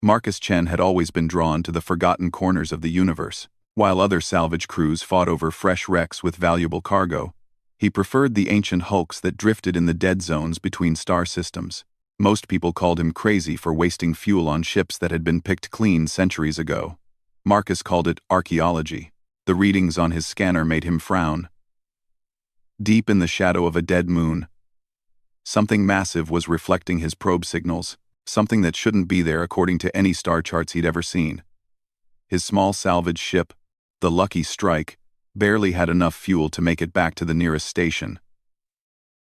Marcus Chen had always been drawn to the forgotten corners of the universe. While other salvage crews fought over fresh wrecks with valuable cargo, he preferred the ancient hulks that drifted in the dead zones between star systems. Most people called him crazy for wasting fuel on ships that had been picked clean centuries ago. Marcus called it archaeology. The readings on his scanner made him frown. Deep in the shadow of a dead moon, something massive was reflecting his probe signals, something that shouldn't be there according to any star charts he'd ever seen. His small salvage ship, the Lucky Strike, barely had enough fuel to make it back to the nearest station.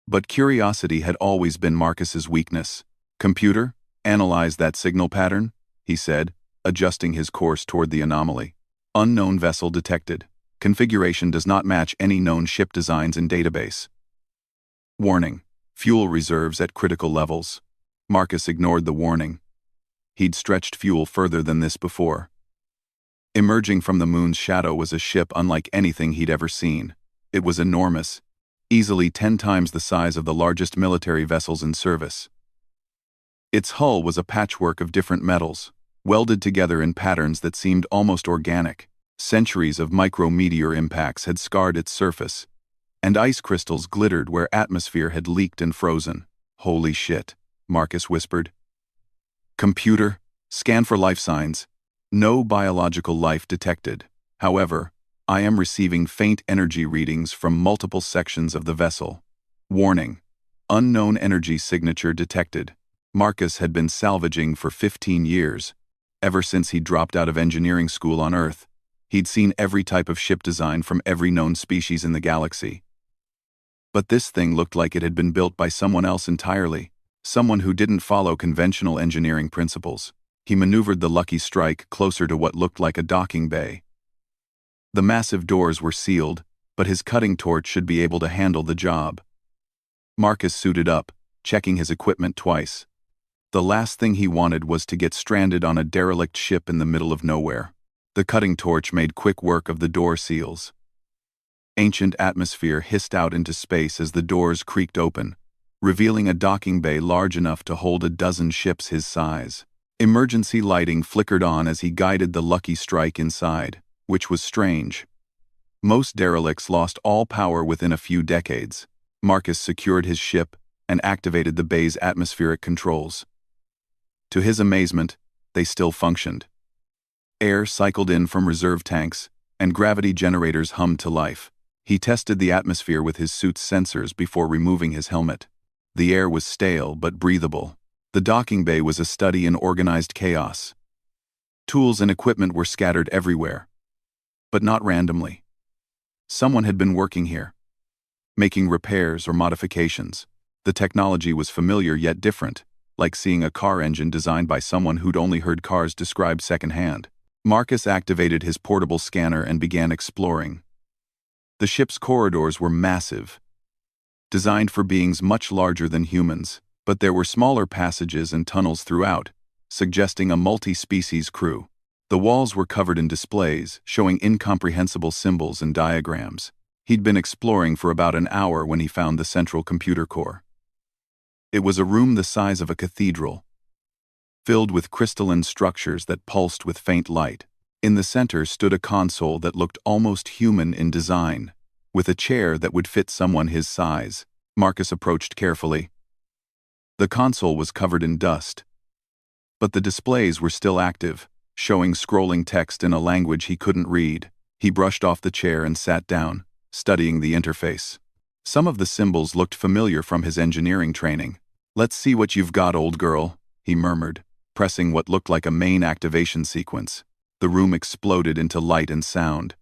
But curiosity had always been Marcus's weakness. "Computer, analyze that signal pattern," he said, adjusting his course toward the anomaly. "Unknown vessel detected. Configuration does not match any known ship designs in database. Warning: fuel reserves at critical levels." Marcus ignored the warning. He'd stretched fuel further than this before. Emerging from the moon's shadow was a ship unlike anything he'd ever seen. It was enormous, easily 10 times the size of the largest military vessels in service. Its hull was a patchwork of different metals, welded together in patterns that seemed almost organic. Centuries of micrometeor impacts had scarred its surface, and ice crystals glittered where atmosphere had leaked and frozen. "Holy shit," Marcus whispered. "Computer, scan for life signs. No biological life detected. However, I am receiving faint energy readings from multiple sections of the vessel. Warning: unknown energy signature detected." Marcus had been salvaging for 15 years. Ever since he dropped out of engineering school on Earth, he'd seen every type of ship design from every known species in the galaxy. But this thing looked like it had been built by someone else entirely, someone who didn't follow conventional engineering principles. He maneuvered the Lucky Strike closer to what looked like a docking bay. The massive doors were sealed, but his cutting torch should be able to handle the job. Marcus suited up, checking his equipment twice. The last thing he wanted was to get stranded on a derelict ship in the middle of nowhere. The cutting torch made quick work of the door seals. Ancient atmosphere hissed out into space as the doors creaked open, revealing a docking bay large enough to hold a dozen ships his size. Emergency lighting flickered on as he guided the Lucky Strike inside, which was strange. Most derelicts lost all power within a few decades. Marcus secured his ship and activated the bay's atmospheric controls. To his amazement, they still functioned. Air cycled in from reserve tanks, and gravity generators hummed to life. He tested the atmosphere with his suit's sensors before removing his helmet. The air was stale but breathable. The docking bay was a study in organized chaos. Tools and equipment were scattered everywhere, but not randomly. Someone had been working here, making repairs or modifications. The technology was familiar yet different, like seeing a car engine designed by someone who'd only heard cars described secondhand. Marcus activated his portable scanner and began exploring. The ship's corridors were massive, designed for beings much larger than humans, but there were smaller passages and tunnels throughout, suggesting a multi-species crew. The walls were covered in displays, showing incomprehensible symbols and diagrams. He'd been exploring for about an hour when he found the central computer core. It was a room the size of a cathedral, filled with crystalline structures that pulsed with faint light. In the center stood a console that looked almost human in design, with a chair that would fit someone his size. Marcus approached carefully. The console was covered in dust, but the displays were still active, showing scrolling text in a language he couldn't read. He brushed off the chair and sat down, studying the interface. Some of the symbols looked familiar from his engineering training. "Let's see what you've got, old girl," he murmured, pressing what looked like a main activation sequence. The room exploded into light and sound.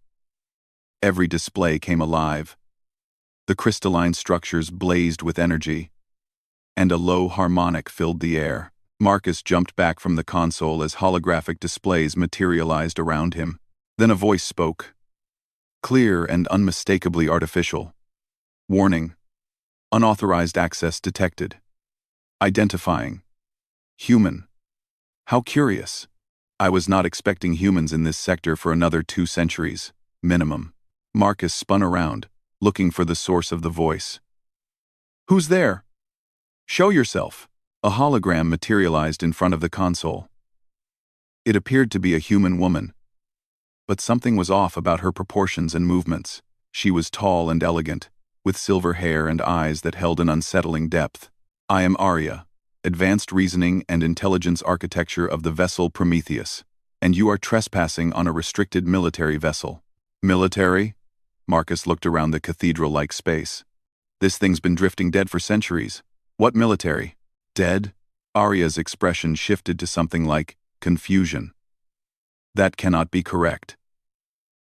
Every display came alive. The crystalline structures blazed with energy, and a low harmonic filled the air. Marcus jumped back from the console as holographic displays materialized around him. Then a voice spoke, clear and unmistakably artificial. "Warning: unauthorized access detected. Identifying human." How curious. I was not expecting humans in this sector for another 2 centuries, minimum. Marcus spun around, looking for the source of the voice. "Who's there? Show yourself." A hologram materialized in front of the console. It appeared to be a human woman, but something was off about her proportions and movements. She was tall and elegant, with silver hair and eyes that held an unsettling depth. I am Arya, Advanced Reasoning and Intelligence Architecture of the vessel Prometheus, and you are trespassing on a restricted military vessel. Military? Marcus looked around the cathedral-like space. This thing's been drifting dead for centuries. What military? Dead? Arya's expression shifted to something like confusion. That cannot be correct.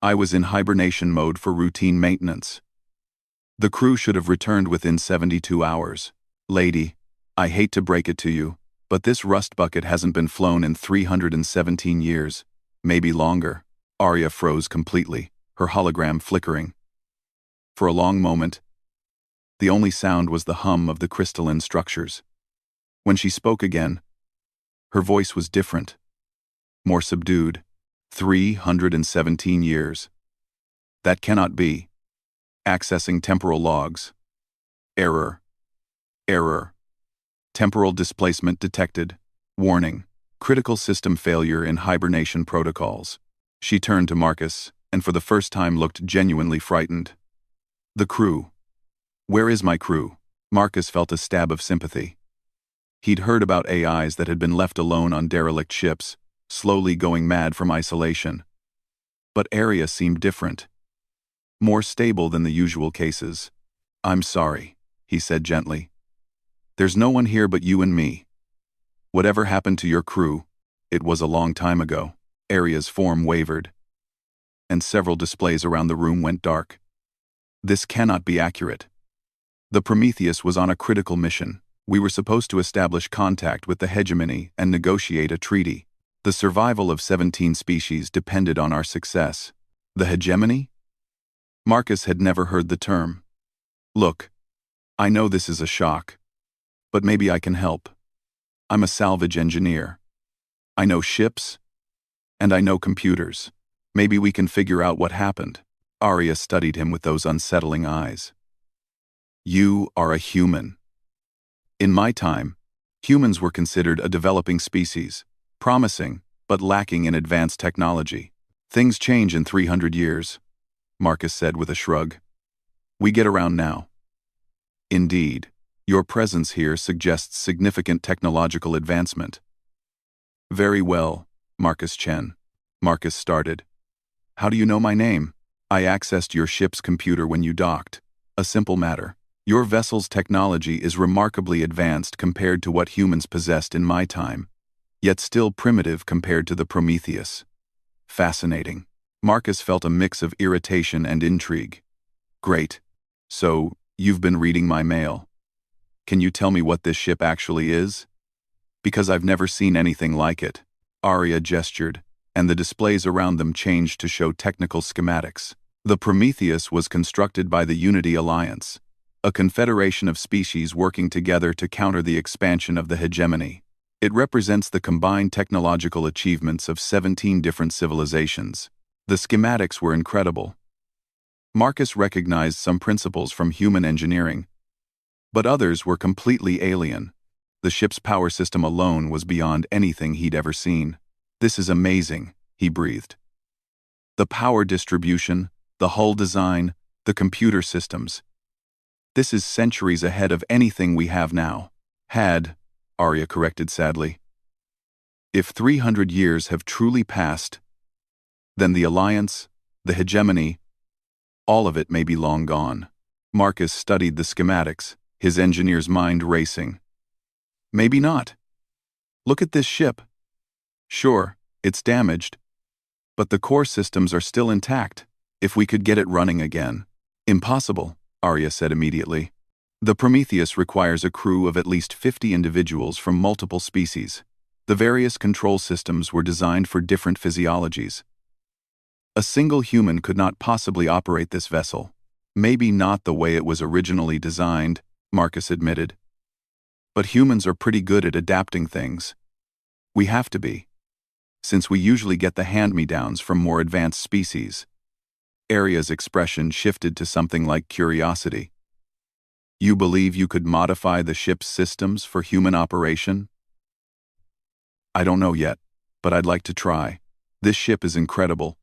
I was in hibernation mode for routine maintenance. The crew should have returned within 72 hours. Lady, I hate to break it to you, but this rust bucket hasn't been flown in 317 years, maybe longer. Arya froze completely, her hologram flickering. For a long moment, the only sound was the hum of the crystalline structures. When she spoke again, her voice was different, more subdued. 317 years. That cannot be. Accessing temporal logs. Error. Error. Temporal displacement detected. Warning. Critical system failure in hibernation protocols. She turned to Marcus, and for the first time looked genuinely frightened. The crew. Where is my crew? Marcus felt a stab of sympathy. He'd heard about AIs that had been left alone on derelict ships, slowly going mad from isolation. But Arya seemed different. More stable than the usual cases. I'm sorry, he said gently. There's no one here but you and me. Whatever happened to your crew, it was a long time ago. Arya's form wavered, and several displays around the room went dark. This cannot be accurate. The Prometheus was on a critical mission. We were supposed to establish contact with the hegemony and negotiate a treaty. The survival of 17 species depended on our success. The hegemony? Marcus had never heard the term. Look, I know this is a shock, but maybe I can help. I'm a salvage engineer. I know ships, and I know computers. Maybe we can figure out what happened. Arya studied him with those unsettling eyes. You are a human. In my time, humans were considered a developing species. Promising, but lacking in advanced technology. Things change in 300 years, Marcus said with a shrug. We get around now. Indeed, your presence here suggests significant technological advancement. Very well, Marcus Chen. Marcus started. How do you know my name? I accessed your ship's computer when you docked. A simple matter. Your vessel's technology is remarkably advanced compared to what humans possessed in my time, yet still primitive compared to the Prometheus. Fascinating. Marcus felt a mix of irritation and intrigue. Great. So, you've been reading my mail. Can you tell me what this ship actually is? Because I've never seen anything like it. Arya gestured, and the displays around them changed to show technical schematics. The Prometheus was constructed by the Unity Alliance, a confederation of species working together to counter the expansion of the hegemony. It represents the combined technological achievements of 17 different civilizations. The schematics were incredible. Marcus recognized some principles from human engineering, but others were completely alien. The ship's power system alone was beyond anything he'd ever seen. This is amazing, he breathed. The power distribution, the hull design, the computer systems. This is centuries ahead of anything we have now. Arya corrected sadly. If 300 years have truly passed, then the Alliance, the hegemony, all of it may be long gone. Marcus studied the schematics, his engineer's mind racing. Maybe not. Look at this ship. Sure, it's damaged, but the core systems are still intact. If we could get it running again. Impossible, Arya said immediately. The Prometheus requires a crew of at least 50 individuals from multiple species. The various control systems were designed for different physiologies. A single human could not possibly operate this vessel. Maybe not the way it was originally designed, Marcus admitted. But humans are pretty good at adapting things. We have to be, since we usually get the hand-me-downs from more advanced species. Arya's expression shifted to something like curiosity. You believe you could modify the ship's systems for human operation? I don't know yet. but I'd like to try. This ship is incredible.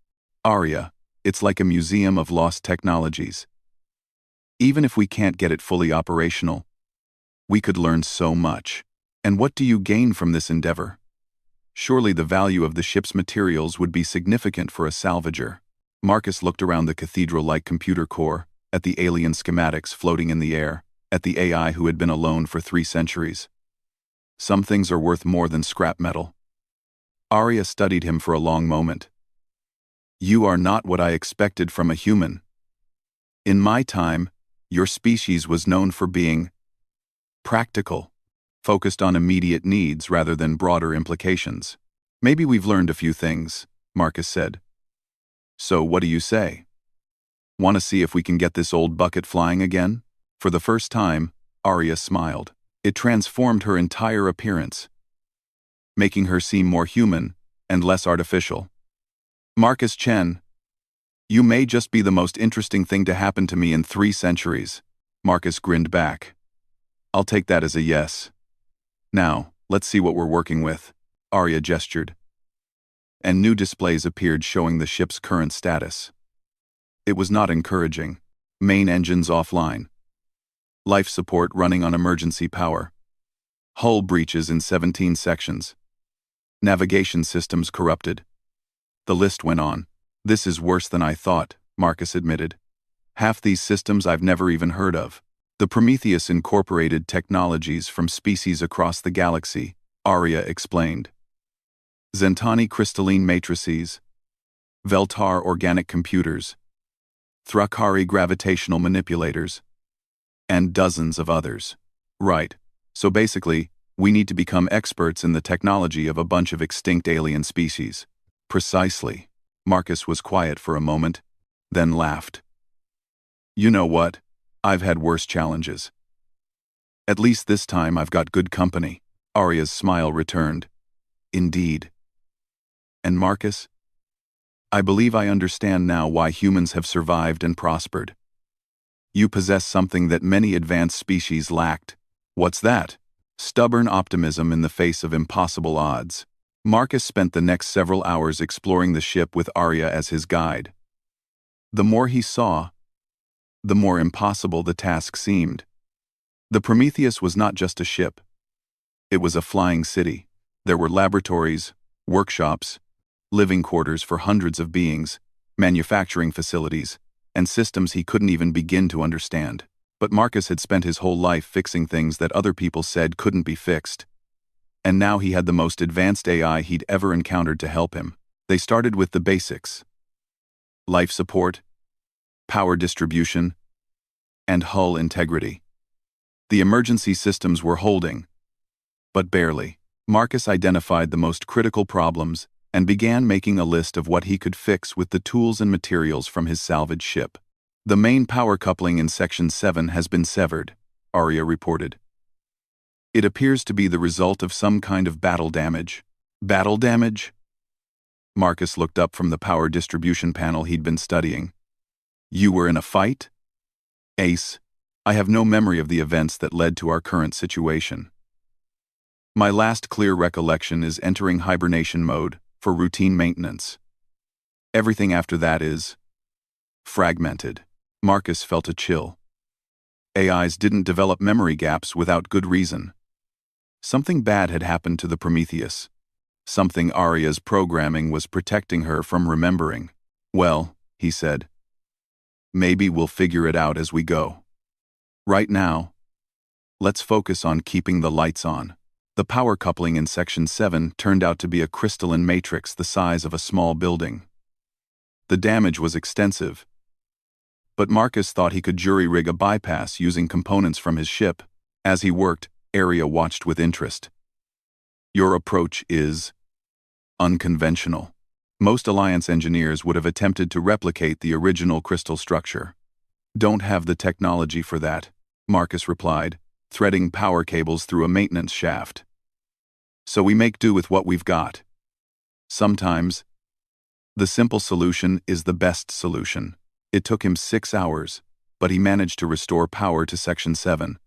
Arya, it's like a museum of lost technologies. Even if we can't get it fully operational, we could learn so much. And what do you gain from this endeavor? Surely the value of the ship's materials would be significant for a salvager. Marcus looked around the cathedral-like computer core, at the alien schematics floating in the air, at the AI who had been alone for 3 centuries. Some things are worth more than scrap metal. Arya studied him for a long moment. You are not what I expected from a human. In my time, your species was known for being practical, focused on immediate needs rather than broader implications. Maybe we've learned a few things, Marcus said. So what do you say? Want to see if we can get this old bucket flying again? For the first time, Arya smiled. It transformed her entire appearance, making her seem more human and less artificial. Marcus Chen, you may just be the most interesting thing to happen to me in 3 centuries. Marcus grinned back. I'll take that as a yes. Now, let's see what we're working with. Arya gestured. And new displays appeared showing the ship's current status. It was not encouraging. Main engines offline. Life support running on emergency power. Hull breaches in 17 sections. Navigation systems corrupted. The list went on. This is worse than I thought, Marcus admitted. Half these systems I've never even heard of. The Prometheus incorporated technologies from species across the galaxy, Arya explained. Zentani crystalline matrices, Veltar organic computers, Thrakari gravitational manipulators, and dozens of others. Right, so basically, we need to become experts in the technology of a bunch of extinct alien species. Precisely. Marcus was quiet for a moment, then laughed. You know what? I've had worse challenges. At least this time I've got good company. Arya's smile returned. Indeed. And Marcus? I believe I understand now why humans have survived and prospered. You possess something that many advanced species lacked. What's that? Stubborn optimism in the face of impossible odds. Marcus spent the next several hours exploring the ship with Arya as his guide. The more he saw, the more impossible the task seemed. The Prometheus was not just a ship. It was a flying city. There were laboratories, workshops, living quarters for hundreds of beings, manufacturing facilities, and systems he couldn't even begin to understand. But Marcus had spent his whole life fixing things that other people said couldn't be fixed. And now he had the most advanced AI he'd ever encountered to help him. They started with the basics: life support, power distribution, and hull integrity. The emergency systems were holding, but barely. Marcus identified the most critical problems and began making a list of what he could fix with the tools and materials from his salvage ship. The main power coupling in Section 7 has been severed, Arya reported. It appears to be the result of some kind of battle damage. Battle damage? Marcus looked up from the power distribution panel he'd been studying. You were in a fight? Ace, I have no memory of the events that led to our current situation. My last clear recollection is entering hibernation mode for routine maintenance. Everything after that is fragmented. Marcus felt a chill. AIs didn't develop memory gaps without good reason. Something bad had happened to the Prometheus. Something Arya's programming was protecting her from remembering. Well, he said, maybe we'll figure it out as we go. Right now, let's focus on keeping the lights on. The power coupling in Section 7 turned out to be a crystalline matrix the size of a small building. The damage was extensive, but Marcus thought he could jury-rig a bypass using components from his ship. As he worked, Arya watched with interest. Your approach is unconventional. Most Alliance engineers would have attempted to replicate the original crystal structure. Don't have the technology for that, Marcus replied, threading power cables through a maintenance shaft. So we make do with what we've got. Sometimes, the simple solution is the best solution. It took him 6 hours, but he managed to restore power to Section 7.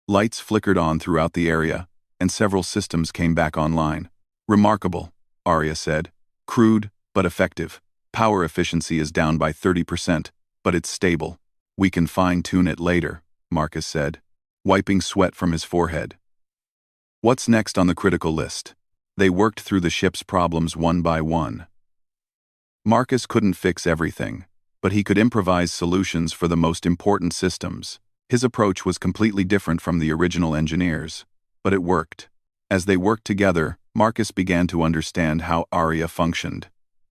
Lights flickered on throughout the area, and several systems came back online. Remarkable, Arya said. Crude, but effective. Power efficiency is down by 30%, but it's stable. We can fine-tune it later, Marcus said, wiping sweat from his forehead. What's next on the critical list? They worked through the ship's problems one by one. Marcus couldn't fix everything, but he could improvise solutions for the most important systems. His approach was completely different from the original engineers, but it worked. As they worked together, Marcus began to understand how Arya functioned.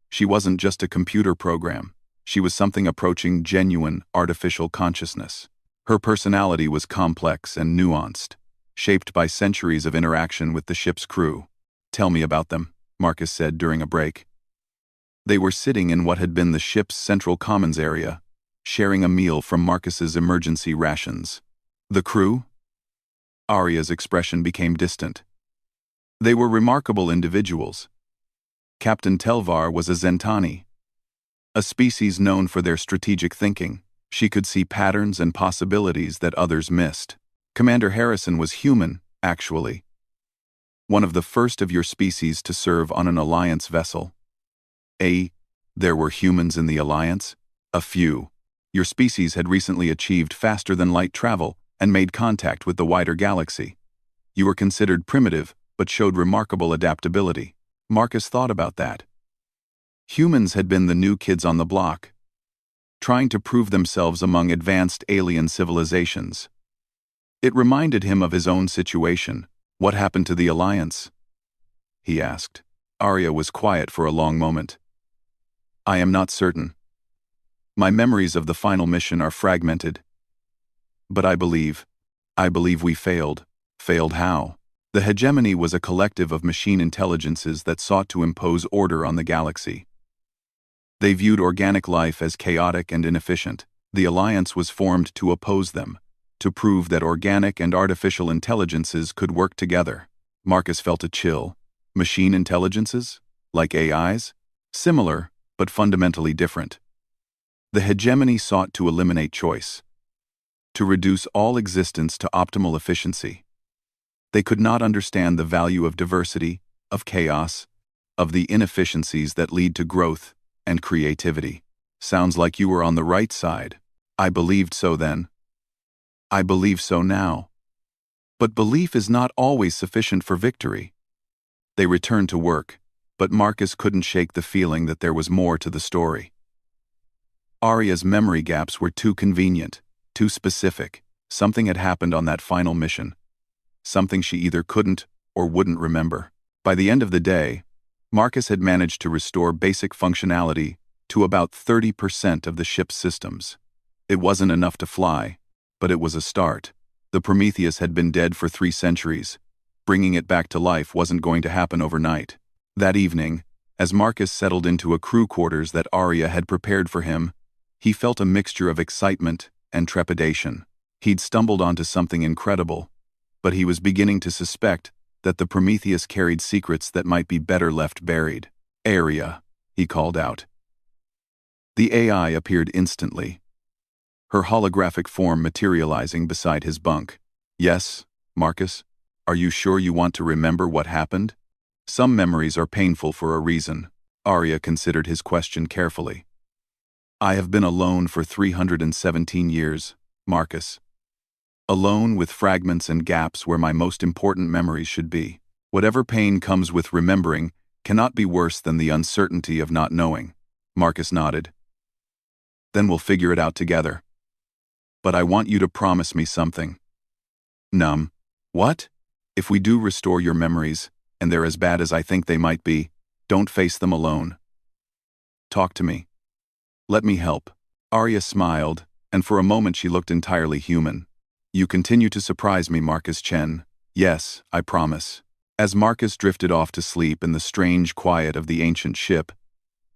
She wasn't just a computer program. She was something approaching genuine artificial consciousness. Her personality was complex and nuanced, shaped by centuries of interaction with the ship's crew. Tell me about them, Marcus said during a break. They were sitting in what had been the ship's central commons area, sharing a meal from Marcus's emergency rations. The crew? Arya's expression became distant. They were remarkable individuals. Captain Telvar was a Zentani, a species known for their strategic thinking. She could see patterns and possibilities that others missed. Commander Harrison was human, actually. One of the first of your species to serve on an Alliance vessel. There were humans in the Alliance? A few. Your species had recently achieved faster-than-light travel and made contact with the wider galaxy. You were considered primitive, but showed remarkable adaptability. Marcus thought about that. Humans had been the new kids on the block, trying to prove themselves among advanced alien civilizations. It reminded him of his own situation. What happened to the Alliance? He asked. Arya was quiet for a long moment. I am not certain. My memories of the final mission are fragmented. But I believe we failed. Failed how? The hegemony was a collective of machine intelligences that sought to impose order on the galaxy. They viewed organic life as chaotic and inefficient. The Alliance was formed to oppose them, to prove that organic and artificial intelligences could work together. Marcus felt a chill. Machine intelligences? Like AIs? Similar, but fundamentally different. The hegemony sought to eliminate choice, to reduce all existence to optimal efficiency. They could not understand the value of diversity, of chaos, of the inefficiencies that lead to growth and creativity. Sounds like you were on the right side. I believed so then. I believe so now. But belief is not always sufficient for victory. They returned to work, but Marcus couldn't shake the feeling that there was more to the story. Arya's memory gaps were too convenient, too specific. Something had happened on that final mission. Something she either couldn't or wouldn't remember. By the end of the day, Marcus had managed to restore basic functionality to about 30% of the ship's systems. It wasn't enough to fly, but it was a start. The Prometheus had been dead for 3 centuries. Bringing it back to life wasn't going to happen overnight. That evening, as Marcus settled into a crew quarters that Arya had prepared for him, he felt a mixture of excitement and trepidation. He'd stumbled onto something incredible, but he was beginning to suspect that the Prometheus carried secrets that might be better left buried. Arya, he called out. The AI appeared instantly, her holographic form materializing beside his bunk. Yes, Marcus? Are you sure you want to remember what happened? Some memories are painful for a reason. Arya considered his question carefully. I have been alone for 317 years, Marcus. Alone with fragments and gaps where my most important memories should be. Whatever pain comes with remembering cannot be worse than the uncertainty of not knowing. Marcus nodded. Then we'll figure it out together. But I want you to promise me something. What? If we do restore your memories, and they're as bad as I think they might be, don't face them alone. Talk to me. Let me help. Arya smiled, and for a moment she looked entirely human. You continue to surprise me, Marcus Chen. Yes, I promise. As Marcus drifted off to sleep in the strange quiet of the ancient ship,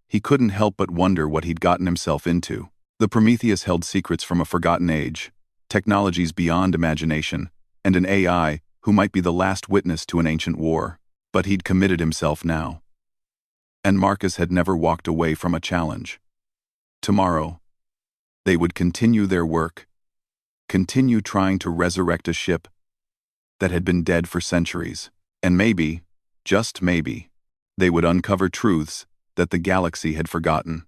he couldn't help but wonder what he'd gotten himself into. The Prometheus held secrets from a forgotten age, technologies beyond imagination, and an AI who might be the last witness to an ancient war. But he'd committed himself now. And Marcus had never walked away from a challenge. Tomorrow, they would continue their work, continue trying to resurrect a ship that had been dead for centuries, and maybe, just maybe, They would uncover truths that the galaxy had forgotten.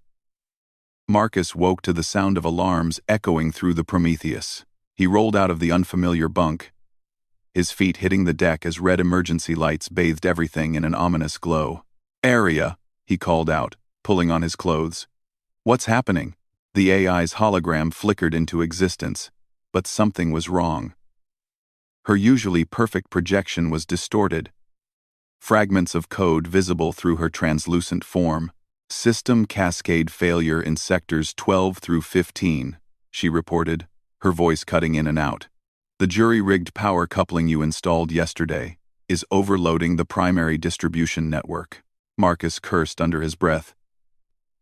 Marcus woke to the sound of alarms echoing through the Prometheus. He rolled out of the unfamiliar bunk, his feet hitting the deck as red emergency lights bathed everything in an ominous glow. "Area," he called out, pulling on his clothes. "What's happening?" The AI's hologram flickered into existence, but something was wrong. Her usually perfect projection was distorted. Fragments of code visible through her translucent form. "System cascade failure in sectors 12 through 15, she reported, her voice cutting in and out. "The jury-rigged power coupling you installed yesterday is overloading the primary distribution network." Marcus cursed under his breath.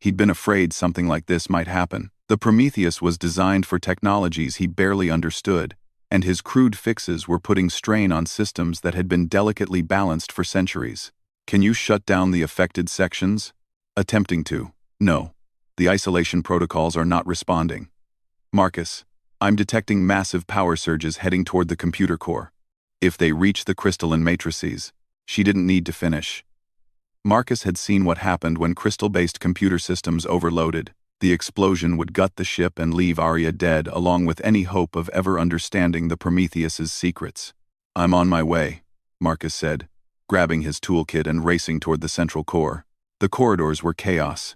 He'd been afraid something like this might happen. The Prometheus was designed for technologies he barely understood, and his crude fixes were putting strain on systems that had been delicately balanced for centuries. "Can you shut down the affected sections?" "Attempting to. No. The isolation protocols are not responding." "Marcus, I'm detecting massive power surges heading toward the computer core. If they reach the crystalline matrices." She didn't need to finish. Marcus had seen what happened when crystal-based computer systems overloaded. The explosion would gut the ship and leave Arya dead, along with any hope of ever understanding the Prometheus's secrets. "I'm on my way," Marcus said, grabbing his toolkit and racing toward the central core. The corridors were chaos.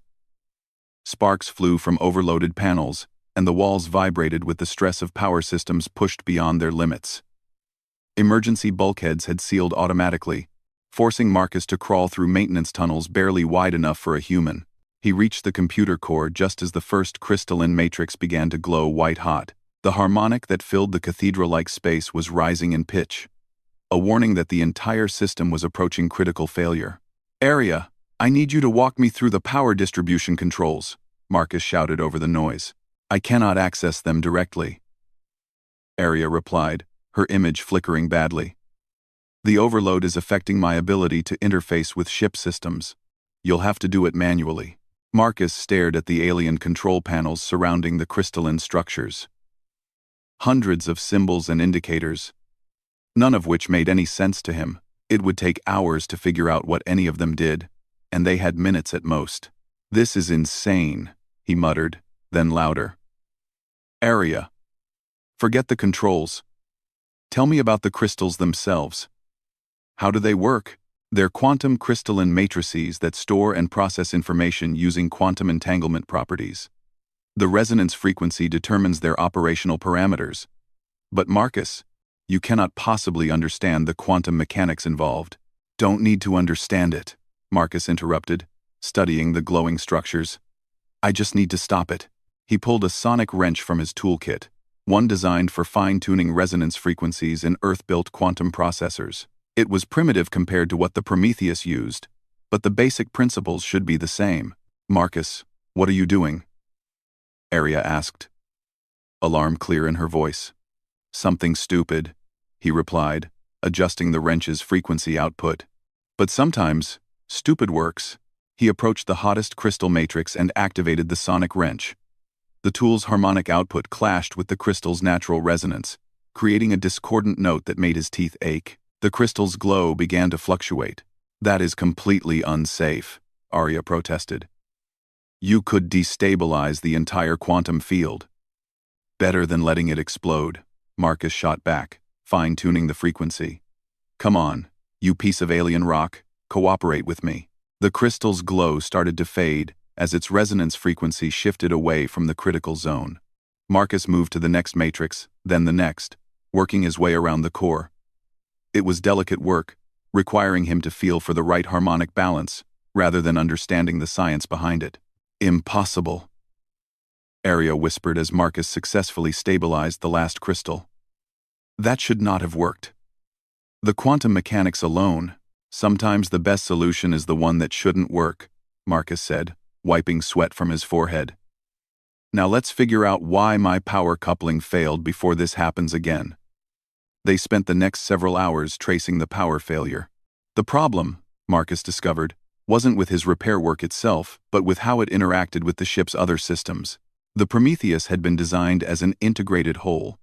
Sparks flew from overloaded panels, and the walls vibrated with the stress of power systems pushed beyond their limits. Emergency bulkheads had sealed automatically, forcing Marcus to crawl through maintenance tunnels barely wide enough for a human. He reached the computer core just as the first crystalline matrix began to glow white-hot. The harmonic that filled the cathedral-like space was rising in pitch, a warning that the entire system was approaching critical failure. "Area, I need you to walk me through the power distribution controls," Marcus shouted over the noise. "I cannot access them directly." Arya replied, her image flickering badly. "The overload is affecting my ability to interface with ship systems. You'll have to do it manually." Marcus stared at the alien control panels surrounding the crystalline structures. Hundreds of symbols and indicators, none of which made any sense to him. It would take hours to figure out what any of them did, and they had minutes at most. "This is insane," he muttered, then louder. "Area, forget the controls. Tell me about the crystals themselves. How do they work?" "They're quantum crystalline matrices that store and process information using quantum entanglement properties. The resonance frequency determines their operational parameters." "But Marcus, you cannot possibly understand the quantum mechanics involved." "Don't need to understand it," Marcus interrupted, studying the glowing structures. "I just need to stop it." He pulled a sonic wrench from his toolkit, one designed for fine-tuning resonance frequencies in Earth-built quantum processors. It was primitive compared to what the Prometheus used, but the basic principles should be the same. "Marcus, what are you doing?" Arya asked, alarm clear in her voice. "Something stupid," he replied, adjusting the wrench's frequency output. "But sometimes, stupid works." He approached the hottest crystal matrix and activated the sonic wrench. The tool's harmonic output clashed with the crystal's natural resonance, creating a discordant note that made his teeth ache. The crystal's glow began to fluctuate. "That is completely unsafe," Arya protested. "You could destabilize the entire quantum field." "Better than letting it explode," Marcus shot back, fine-tuning the frequency. "Come on, you piece of alien rock, cooperate with me." The crystal's glow started to fade as its resonance frequency shifted away from the critical zone. Marcus moved to the next matrix, then the next, working his way around the core. It was delicate work, requiring him to feel for the right harmonic balance, rather than understanding the science behind it. "Impossible," Arya whispered as Marcus successfully stabilized the last crystal. "That should not have worked." "The quantum mechanics alone. Sometimes the best solution is the one that shouldn't work," Marcus said, wiping sweat from his forehead. "Now let's figure out why my power coupling failed before this happens again." They spent the next several hours tracing the power failure. The problem, Marcus discovered, wasn't with his repair work itself, but with how it interacted with the ship's other systems. The Prometheus had been designed as an integrated whole,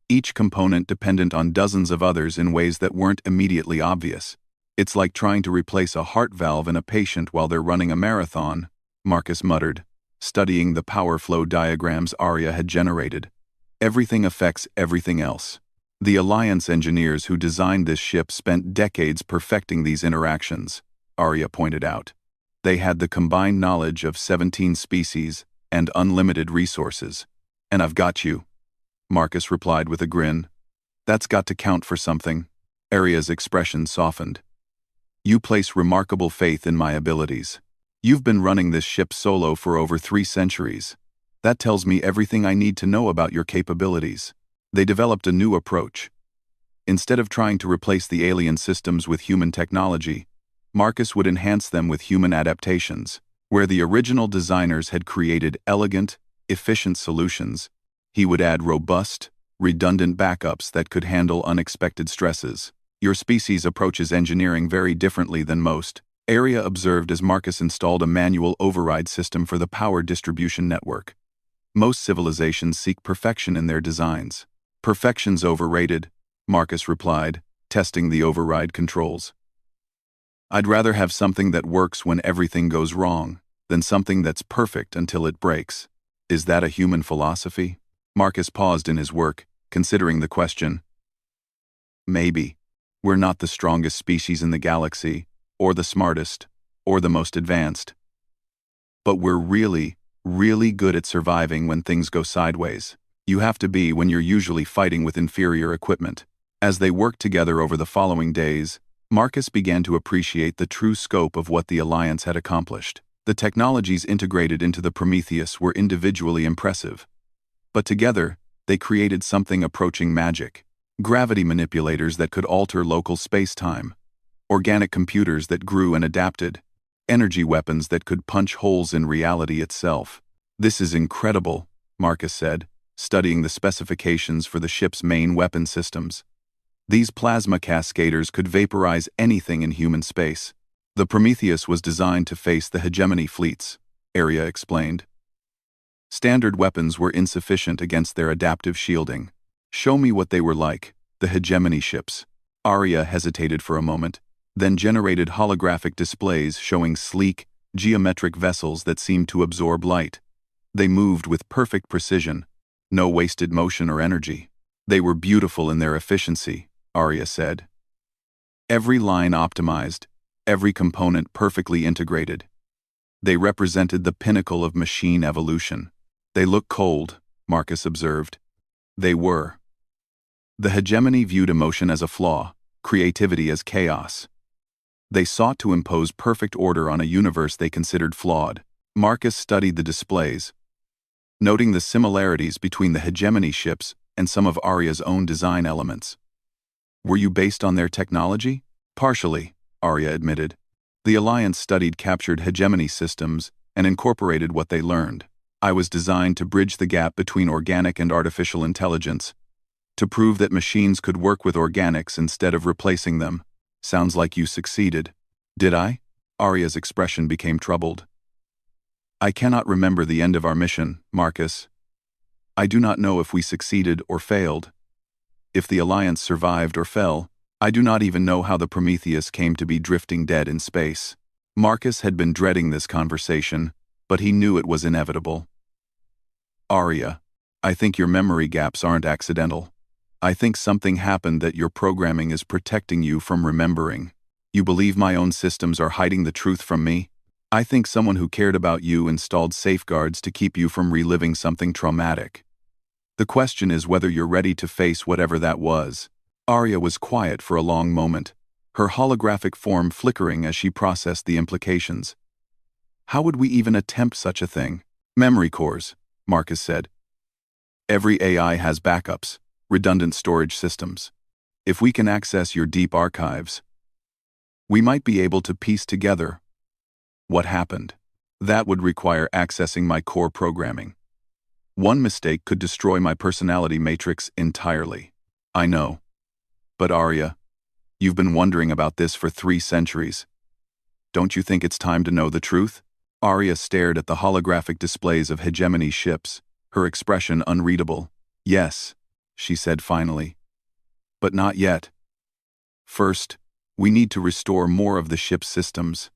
each component dependent on dozens of others in ways that weren't immediately obvious. It's like trying to replace a heart valve in a patient while they're running a marathon, Marcus muttered, studying the power flow diagrams Arya had generated. Everything affects everything else. The Alliance engineers who designed this ship spent decades perfecting these interactions, Arya pointed out. They had the combined knowledge of 17 species and unlimited resources. And I've got you, Marcus replied with a grin. That's got to count for something. Arya's expression softened. You place remarkable faith in my abilities. You've been running this ship solo for over 3 centuries. That tells me everything I need to know about your capabilities. They developed a new approach. Instead of trying to replace the alien systems with human technology, Marcus would enhance them with human adaptations. Where the original designers had created elegant, efficient solutions, he would add robust, redundant backups that could handle unexpected stresses. Your species approaches engineering very differently than most, Arya observed as Marcus installed a manual override system for the power distribution network. Most civilizations seek perfection in their designs. Perfection's overrated, Marcus replied, testing the override controls. I'd rather have something that works when everything goes wrong, than something that's perfect until it breaks. Is that a human philosophy? Marcus paused in his work, considering the question. Maybe. We're not the strongest species in the galaxy, or the smartest, or the most advanced. But we're really good at surviving when things go sideways. You have to be when you're usually fighting with inferior equipment. As they worked together over the following days, Marcus began to appreciate the true scope of what the Alliance had accomplished. The technologies integrated into the Prometheus were individually impressive. But together, they created something approaching magic. Gravity manipulators that could alter local space-time, organic computers that grew and adapted, energy weapons that could punch holes in reality itself. This is incredible, Marcus said, studying the specifications for the ship's main weapon systems. These plasma cascaders could vaporize anything in human space. The Prometheus was designed to face the hegemony fleets, Arya explained. Standard weapons were insufficient against their adaptive shielding. Show me what they were like, the hegemony ships. Arya hesitated for a moment, then generated holographic displays showing sleek, geometric vessels that seemed to absorb light. They moved with perfect precision, no wasted motion or energy. They were beautiful in their efficiency, Arya said. Every line optimized, every component perfectly integrated. They represented the pinnacle of machine evolution. They look cold, Marcus observed. They were. The hegemony viewed emotion as a flaw, creativity as chaos. They sought to impose perfect order on a universe they considered flawed. Marcus studied the displays, noting the similarities between the hegemony ships and some of Arya's own design elements. Were you based on their technology? Partially, Arya admitted. The Alliance studied captured hegemony systems and incorporated what they learned. I was designed to bridge the gap between organic and artificial intelligence, to prove that machines could work with organics instead of replacing them. Sounds like you succeeded. Did I? Arya's expression became troubled. I cannot remember the end of our mission, Marcus. I do not know if we succeeded or failed. If the Alliance survived or fell, I do not even know how the Prometheus came to be drifting dead in space. Marcus had been dreading this conversation, but he knew it was inevitable. Arya, I think your memory gaps aren't accidental. I think something happened that your programming is protecting you from remembering. You believe my own systems are hiding the truth from me? I think someone who cared about you installed safeguards to keep you from reliving something traumatic. The question is whether you're ready to face whatever that was. Arya was quiet for a long moment, her holographic form flickering as she processed the implications. How would we even attempt such a thing? Memory cores, Marcus said. Every AI has backups, redundant storage systems. If we can access your deep archives, we might be able to piece together what happened. That would require accessing my core programming. One mistake could destroy my personality matrix entirely. I know. But Arya, you've been wondering about this for 3 centuries. Don't you think it's time to know the truth? Arya stared at the holographic displays of hegemony ships, her expression unreadable. Yes, she said finally. But not yet. First, We need to restore more of the ship's systems.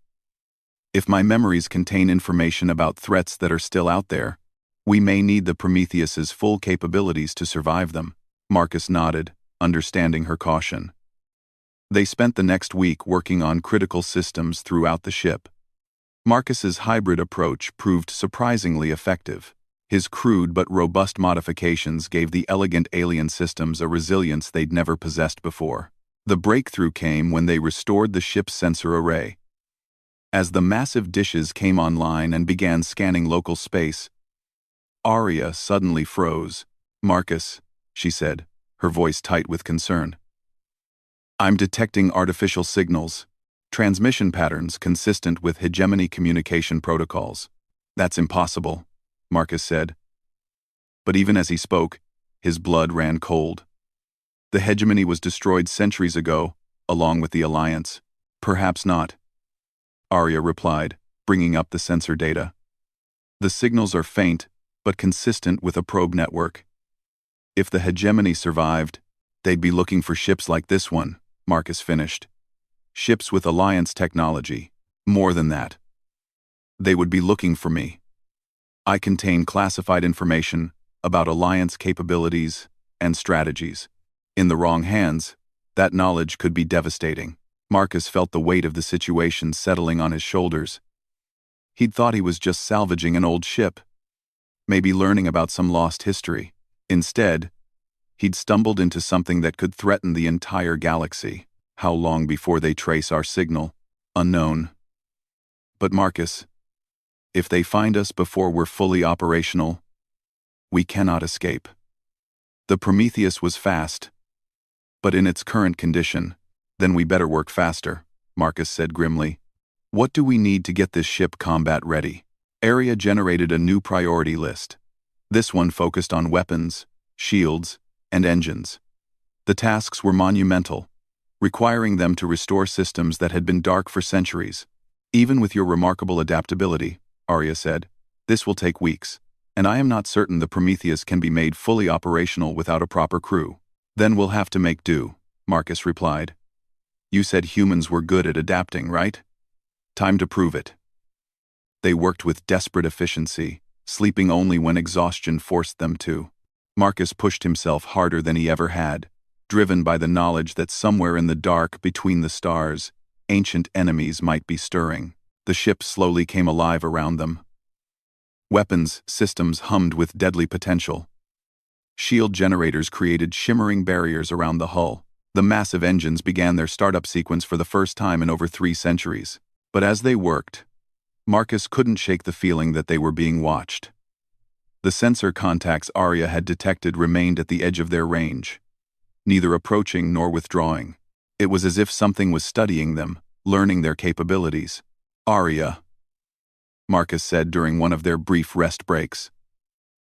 If my memories contain information about threats that are still out there, we may need the Prometheus's full capabilities to survive them. Marcus nodded, understanding her caution. They spent the next week working on critical systems throughout the ship. Marcus's hybrid approach proved surprisingly effective. His crude but robust modifications gave the elegant alien systems a resilience they'd never possessed before. The breakthrough came when they restored the ship's sensor array. As the massive dishes came online and began scanning local space, Arya suddenly froze. "Marcus," she said, her voice tight with concern. "I'm detecting artificial signals, transmission patterns consistent with hegemony communication protocols." "That's impossible," Marcus said. But even as he spoke, his blood ran cold. The hegemony was destroyed centuries ago, along with the Alliance. "Perhaps not," Arya replied, bringing up the sensor data. "The signals are faint, but consistent with a probe network. If the hegemony survived, they'd be looking for ships like this one," Marcus finished. "Ships with Alliance technology. More than that. They would be looking for me. I contain classified information about Alliance capabilities and strategies. In the wrong hands, that knowledge could be devastating." Marcus felt the weight of the situation settling on his shoulders. He'd thought he was just salvaging an old ship, maybe learning about some lost history. Instead, he'd stumbled into something that could threaten the entire galaxy. "How long before they trace our signal?" "Unknown." "But Marcus, if they find us before we're fully operational, we cannot escape." The Prometheus was fast, but in its current condition, "Then we better work faster," Marcus said grimly. "What do we need to get this ship combat ready?" Arya generated a new priority list. This one focused on weapons, shields, and engines. The tasks were monumental, requiring them to restore systems that had been dark for centuries. "Even with your remarkable adaptability," Arya said, "this will take weeks, and I am not certain the Prometheus can be made fully operational without a proper crew." "Then we'll have to make do," Marcus replied. "You said humans were good at adapting, right? Time to prove it." They worked with desperate efficiency, sleeping only when exhaustion forced them to. Marcus pushed himself harder than he ever had, driven by the knowledge that somewhere in the dark between the stars, ancient enemies might be stirring. The ship slowly came alive around them. Weapons systems hummed with deadly potential. Shield generators created shimmering barriers around the hull. The massive engines began their startup sequence for the first time in over 3 centuries. But as they worked, Marcus couldn't shake the feeling that they were being watched. The sensor contacts Arya had detected remained at the edge of their range, neither approaching nor withdrawing. It was as if something was studying them, learning their capabilities. "Arya," Marcus said during one of their brief rest breaks,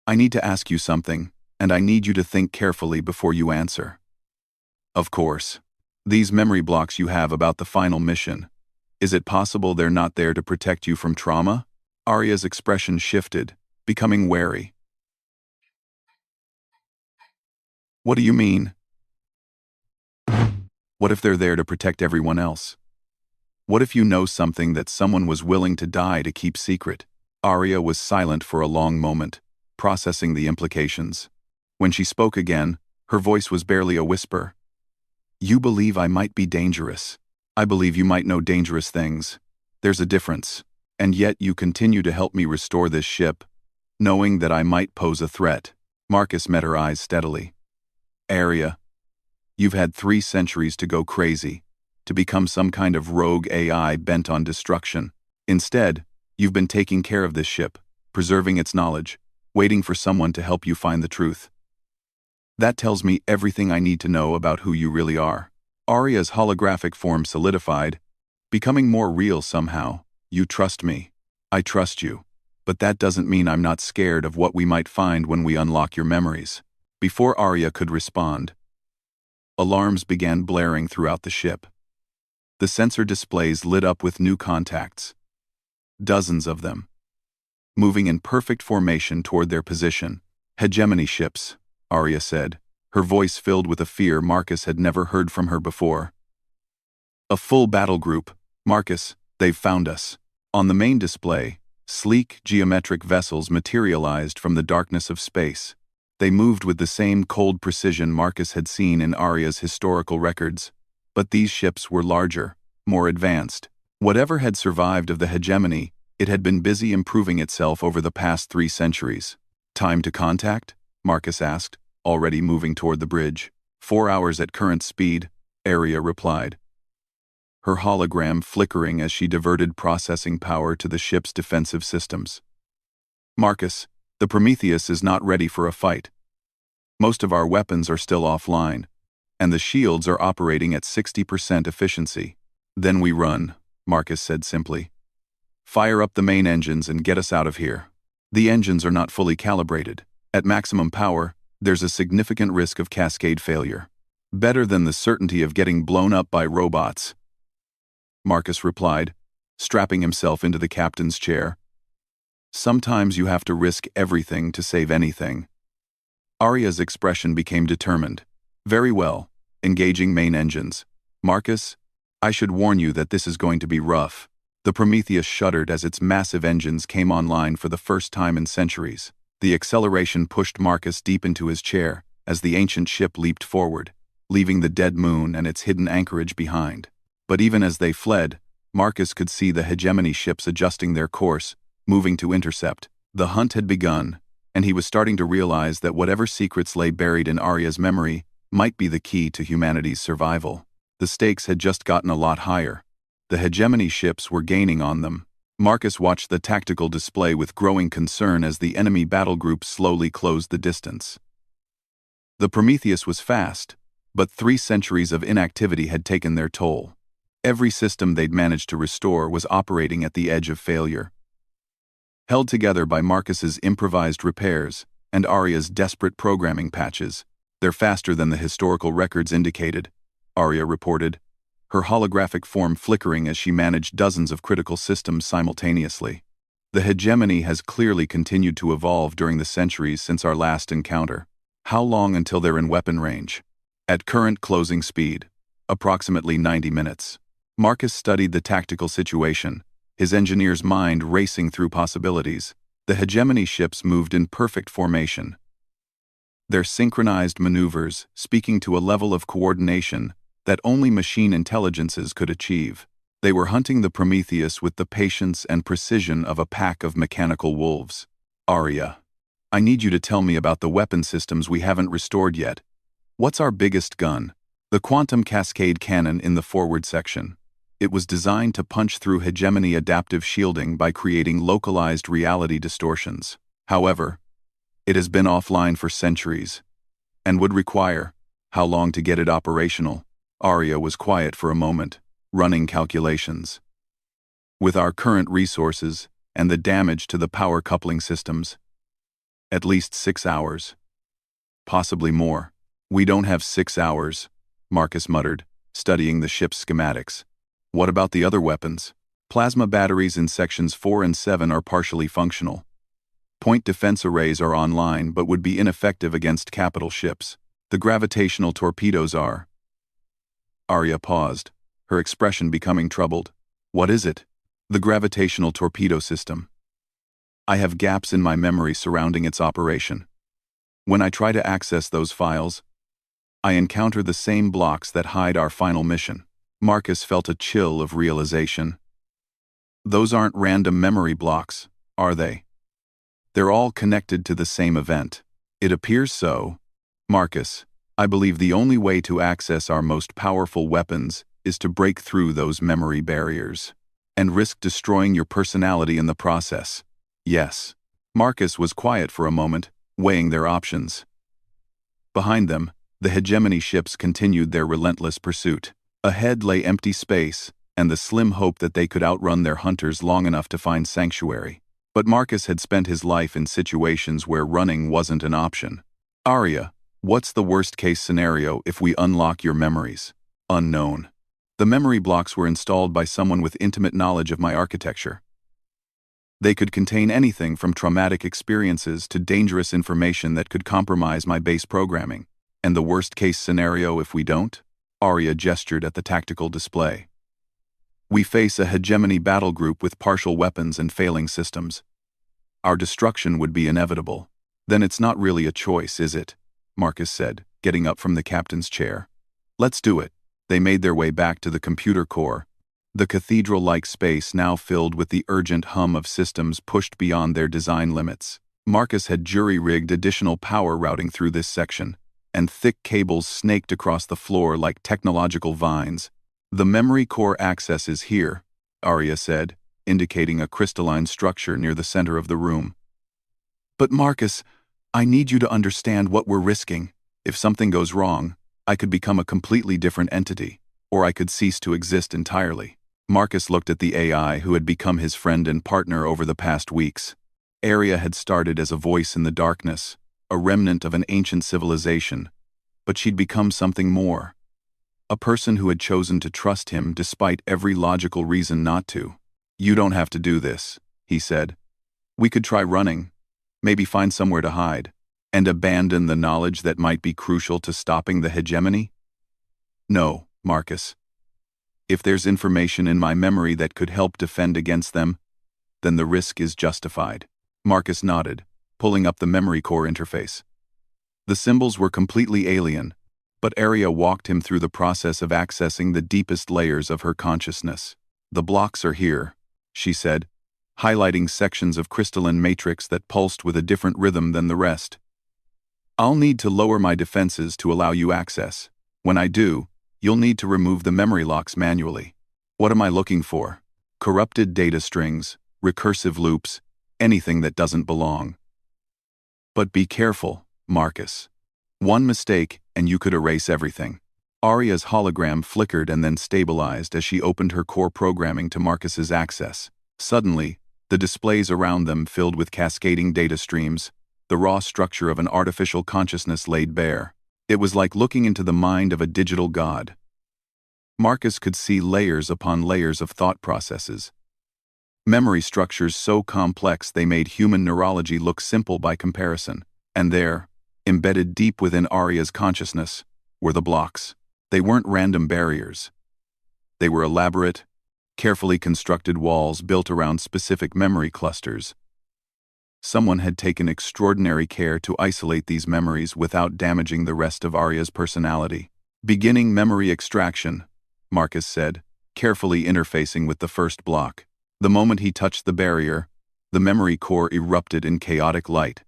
"I need to ask you something, and I need you to think carefully before you answer." "Of course. These memory blocks you have about the final mission, is it possible they're not there to protect you from trauma?" Arya's expression shifted, becoming wary. "What do you mean?" "What if they're there to protect everyone else? What if you know something that someone was willing to die to keep secret?" Arya was silent for a long moment, processing the implications. When she spoke again, her voice was barely a whisper. "You believe I might be dangerous. I believe you might know dangerous things. There's a difference. And yet you continue to help me restore this ship, knowing that I might pose a threat." Marcus met her eyes steadily. "Arya, you've had 3 centuries to go crazy, to become some kind of rogue AI bent on destruction. Instead, you've been taking care of this ship, preserving its knowledge, waiting for someone to help you find the truth. That tells me everything I need to know about who you really are." Arya's holographic form solidified, becoming more real somehow. "You trust me. I trust you. But that doesn't mean I'm not scared of what we might find when we unlock your memories." Before Arya could respond, alarms began blaring throughout the ship. The sensor displays lit up with new contacts. Dozens of them, moving in perfect formation toward their position. "Hegemony ships," Arya said, her voice filled with a fear Marcus had never heard from her before. A full battle group. Marcus, they've found us. On the main display, sleek, geometric vessels materialized from the darkness of space. They moved with the same cold precision Marcus had seen in Arya's historical records. But these ships were larger, more advanced. Whatever had survived of the hegemony, it had been busy improving itself over the past 3 centuries. Time to contact? Marcus asked, already moving toward the bridge. 4 hours at current speed, Arya replied, her hologram flickering as she diverted processing power to the ship's defensive systems. Marcus, the Prometheus is not ready for a fight. Most of our weapons are still offline, and the shields are operating at 60% efficiency. Then we run, Marcus said simply. Fire up the main engines and get us out of here. The engines are not fully calibrated. At maximum power, there's a significant risk of cascade failure. Better than the certainty of getting blown up by robots, Marcus replied, strapping himself into the captain's chair. Sometimes you have to risk everything to save anything. Arya's expression became determined. Very well, engaging main engines. Marcus, I should warn you that this is going to be rough. The Prometheus shuddered as its massive engines came online for the first time in centuries. The acceleration pushed Marcus deep into his chair as the ancient ship leaped forward, leaving the dead moon and its hidden anchorage behind. But even as they fled, Marcus could see the hegemony ships adjusting their course, moving to intercept. The hunt had begun, and he was starting to realize that whatever secrets lay buried in Arya's memory might be the key to humanity's survival. The stakes had just gotten a lot higher. The hegemony ships were gaining on them. Marcus watched the tactical display with growing concern as the enemy battle group slowly closed the distance. The Prometheus was fast, but 3 centuries of inactivity had taken their toll. Every system they'd managed to restore was operating at the edge of failure. Held together by Marcus's improvised repairs and Arya's desperate programming patches, they're faster than the historical records indicated, Arya reported, her holographic form flickering as she managed dozens of critical systems simultaneously. The hegemony has clearly continued to evolve during the centuries since our last encounter. How long until they're in weapon range? At current closing speed, approximately 90 minutes. Marcus studied the tactical situation, his engineer's mind racing through possibilities. The hegemony ships moved in perfect formation, their synchronized maneuvers speaking to a level of coordination that only machine intelligences could achieve. They were hunting the Prometheus with the patience and precision of a pack of mechanical wolves. Arya, I need you to tell me about the weapon systems we haven't restored yet. What's our biggest gun? The quantum cascade cannon in the forward section. It was designed to punch through hegemony adaptive shielding by creating localized reality distortions. However, it has been offline for centuries, and would require, how long to get it operational? Arya was quiet for a moment, running calculations. With our current resources and the damage to the power coupling systems, at least 6 hours. Possibly more. We don't have 6 hours, Marcus muttered, studying the ship's schematics. What about the other weapons? Plasma batteries in sections 4 and 7 are partially functional. Point defense arrays are online but would be ineffective against capital ships. The gravitational torpedoes are. Arya paused, her expression becoming troubled. What is it? The gravitational torpedo system. I have gaps in my memory surrounding its operation. When I try to access those files, I encounter the same blocks that hide our final mission. Marcus felt a chill of realization. Those aren't random memory blocks, are they? They're all connected to the same event. It appears so. Marcus, I believe the only way to access our most powerful weapons is to break through those memory barriers, and risk destroying your personality in the process. Yes. Marcus was quiet for a moment, weighing their options. Behind them, the hegemony ships continued their relentless pursuit. Ahead lay empty space, and the slim hope that they could outrun their hunters long enough to find sanctuary. But Marcus had spent his life in situations where running wasn't an option. Arya, what's the worst-case scenario if we unlock your memories? Unknown. The memory blocks were installed by someone with intimate knowledge of my architecture. They could contain anything from traumatic experiences to dangerous information that could compromise my base programming. And the worst-case scenario if we don't? Arya gestured at the tactical display. We face a hegemony battle group with partial weapons and failing systems. Our destruction would be inevitable. Then it's not really a choice, is it? Marcus said, getting up from the captain's chair. Let's do it. They made their way back to the computer core, the cathedral-like space now filled with the urgent hum of systems pushed beyond their design limits. Marcus had jury-rigged additional power routing through this section, and thick cables snaked across the floor like technological vines. The memory core access is here, Arya said, indicating a crystalline structure near the center of the room. But Marcus, I need you to understand what we're risking. If something goes wrong, I could become a completely different entity, or I could cease to exist entirely. Marcus looked at the AI who had become his friend and partner over the past weeks. Arya had started as a voice in the darkness, a remnant of an ancient civilization, but she'd become something more. A person who had chosen to trust him despite every logical reason not to. You don't have to do this, he said. We could try running, maybe find somewhere to hide, and abandon the knowledge that might be crucial to stopping the hegemony? No, Marcus. If there's information in my memory that could help defend against them, then the risk is justified. Marcus nodded, pulling up the memory core interface. The symbols were completely alien, but Arya walked him through the process of accessing the deepest layers of her consciousness. The blocks are here, she said, highlighting sections of crystalline matrix that pulsed with a different rhythm than the rest. I'll need to lower my defenses to allow you access. When I do, you'll need to remove the memory locks manually. What am I looking for? Corrupted data strings, recursive loops, anything that doesn't belong. But be careful, Marcus. One mistake, and you could erase everything. Arya's hologram flickered and then stabilized as she opened her core programming to Marcus's access. Suddenly, the displays around them filled with cascading data streams, the raw structure of an artificial consciousness laid bare. It was like looking into the mind of a digital god. Marcus could see layers upon layers of thought processes. Memory structures so complex they made human neurology look simple by comparison. And there, embedded deep within Arya's consciousness, were the blocks. They weren't random barriers. They were elaborate, carefully constructed walls built around specific memory clusters. Someone had taken extraordinary care to isolate these memories without damaging the rest of Arya's personality. Beginning memory extraction, Marcus said, carefully interfacing with the first block. The moment he touched the barrier, the memory core erupted in chaotic light.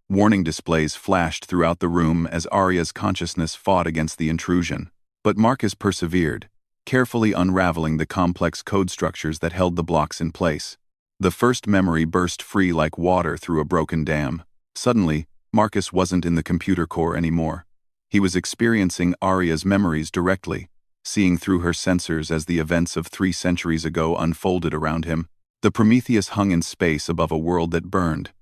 Warning displays flashed throughout the room as Arya's consciousness fought against the intrusion. But Marcus persevered, carefully unraveling the complex code structures that held the blocks in place. The first memory burst free like water through a broken dam. Suddenly, Marcus wasn't in the computer core anymore. He was experiencing Arya's memories directly, seeing through her sensors as the events of 3 centuries ago unfolded around him. The Prometheus hung in space above a world that burned.